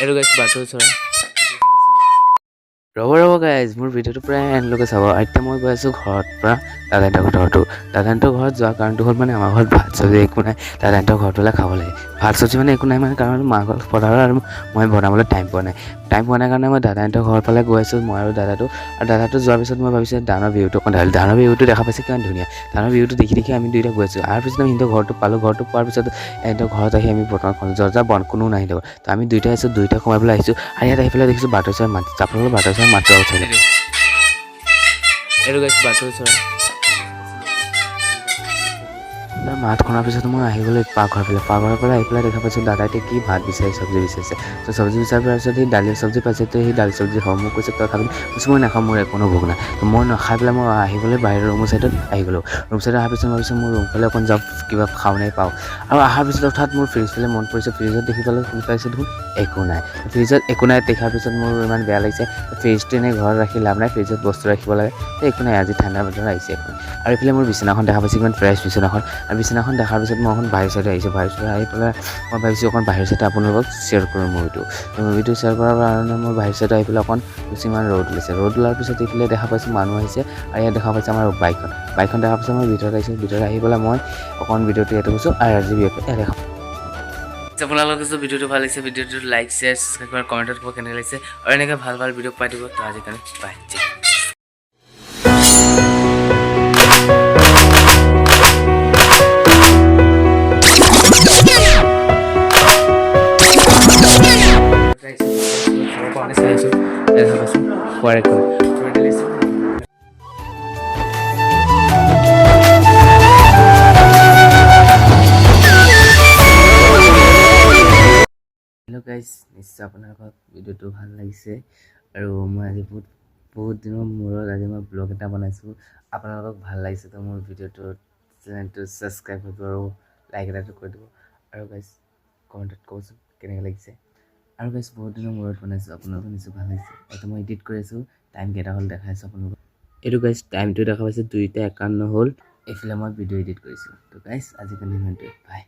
এইটো গাইছ বাটৰ চৰাই ৰ'ব গাইজ মোৰ ভিডিঅ'টো প্ৰায় এণ্ডলৈকে চাব। এতিয়া মই গৈ আছোঁ ঘৰত পৰা দাদাহঁতৰ ঘৰটো। দাদাহঁতৰ ঘৰত যোৱাৰ কাৰণটো হ'ল মানে আমাৰ ঘৰত ভাত চব্জি একো নাই, দাদাহঁতৰ ঘৰটোলৈ খাব লাগে। ভাত চব্জি মানে একো নাই মানে কাৰণ মাংস পথাৰত আৰু মই বনাবলৈ টাইম পোৱা নাই কাৰণে মই দাদাহঁতৰ ঘৰৰ ফালে গৈ আছোঁ, মই আৰু দাদাটো যোৱাৰ পিছত মই ভাবিছোঁ ধানৰ বিহুটো অকণ ঢালি ধানৰ বিহুটো দেখা পাইছে কিমান ধুনীয়া। ধানৰ বিহুটো দেখি আমি দুইটা গৈ আছোঁ। আৰু পিছত আমি সিহঁতৰ ঘৰটো পালোঁ। ঘৰটো পোৱাৰ পিছত সিহঁতৰ ঘৰত আহি আমি বৰ্তমান যা বন কোনো নাই সিহঁতৰ। তো আমি দুইটাই আছোঁ, দুইটা সোমাই পেলাই আহিছোঁ। আৰু ইয়াত আহি পেলাই দেখিছোঁ বাটৰ চৰাই মাত আপোনালোকৰ বাটৰ চৰাই মাতটো উঠিলে। এইটো গাইছ বাটৰ চৰাই মাত শুনাৰ পিছত মই আহিবলৈ পাকঘৰৰ পৰা আহি পেলাই দেখা পাইছোঁ দাদাই কি ভাত বিচাৰি চব্জি বিচাৰিছে। তো চব্জি বিচাৰি পোৱাৰ পিছত সেই দালি চব্জি পাইছে। তো সেই দালি চব্জি খাওঁ মোক কৈছে তই খাবি, কৈছোঁ মই নাখাওঁ, মোৰ একো ভোক নাই। তো মই নাখাই পেলাই মই আহিবলৈ বাহিৰৰ ৰুম চাইডত আহি গ'লোঁ। ৰুম চাইডত অহাৰ পিছত মই ভাবিছোঁ মোৰ ৰুম ফালে অকণ যাওঁ, কিবা খাওঁ নাই পাওঁ। আৰু অহাৰ পিছত হঠাৎ মোৰ ফ্ৰিজ ফালে মন পৰিছে। ফ্ৰিজত দেখি পেলাই শুনি পাইছোঁ দেখোন একো নাই। ফ্ৰিজত একো নাই দেখাৰ পিছত মোৰ ইমান বেয়া লাগিছে। ফ্ৰিজটো এনেই ঘৰত ৰাখি লাভ নাই, ফ্ৰিজত বস্তু ৰাখিব লাগে। একো নাই, আজি ঠাণ্ডা বতৰ আহিছে একো নাই। আৰু এইফালে মোৰ বিচনাখন দেখা পাইছোঁ কিমান ফ্ৰেছ বিচনাখন। আৰু বিচনাখন দেখাৰ পিছত মই অকণ বাহিৰ চাইডে আহিছোঁ। বাহিৰ চাইডে আহি পেলাই মই ভাবিছোঁ অকণ বাহিৰ চাইডে আপোনালোকক শ্বেয়াৰ কৰোঁ মুভিটো। মুভিটো শ্বেয়াৰ কৰাৰ কাৰণে মই বাহিৰ চাইডে আহি পেলাই অকণ কিছুমান ৰ'দ ওলাইছে। ৰ'দ ওলাৰ পিছত এইফালে দেখা পাইছোঁ মানুহ আহিছে। আৰু ইয়াত দেখা পাইছোঁ আমাৰ বাইকখন দেখাৰ পিছত মই ভিতৰত আহিছোঁ। ভিতৰত আহি পেলাই মই অকণ ভিডিঅ'টো ইয়াতে কৈছোঁ আৰু আজি আপোনালোকে যদি ভিডিঅ'টো ভাল লাগিছে, ভিডিঅ'টো লাইক শ্বেয়াৰ ছাবস্ক্ৰাইব কৰা, কমেণ্টত ক'ব কেনেকৈ লাগিছে। আৰু এনেকৈ ভাল ভিডিঅ' পাই দিব। তো আজিকালি বাই। হেল্ল' গাইজ, নিশ্চয় আপোনালোকক ভিডিঅ'টো ভাল লাগিছে। আৰু মই আজি বহুত দিনৰ মূৰত আজি মই ব্লগ এটা বনাইছোঁ। আপোনালোকক ভাল লাগিছে তো মোৰ ভিডিঅ'টো চেনেলটো ছাবস্ক্ৰাইব কৰিব আৰু লাইক এটাটো কৰি দিব। আৰু গাইজ কমেণ্টত ক'বচোন কেনেকৈ লাগিছে। আৰু গাইজ বহুত দিনৰ মূৰত বনাইছোঁ, আপোনালোকক নিশ্চয় ভাল লাগিছে। এতিয়া মই এডিট কৰি আছোঁ, টাইম কেইটা হ'ল দেখাই আছোঁ আপোনালোকক। এইটো গাইজ টাইমটো দেখা পাইছে 2:51 হ'ল। এইফালে মই ভিডিঅ' এডিট কৰিছোঁ। তো গাইজ আজিকালি ইমানটোৱে, বাই।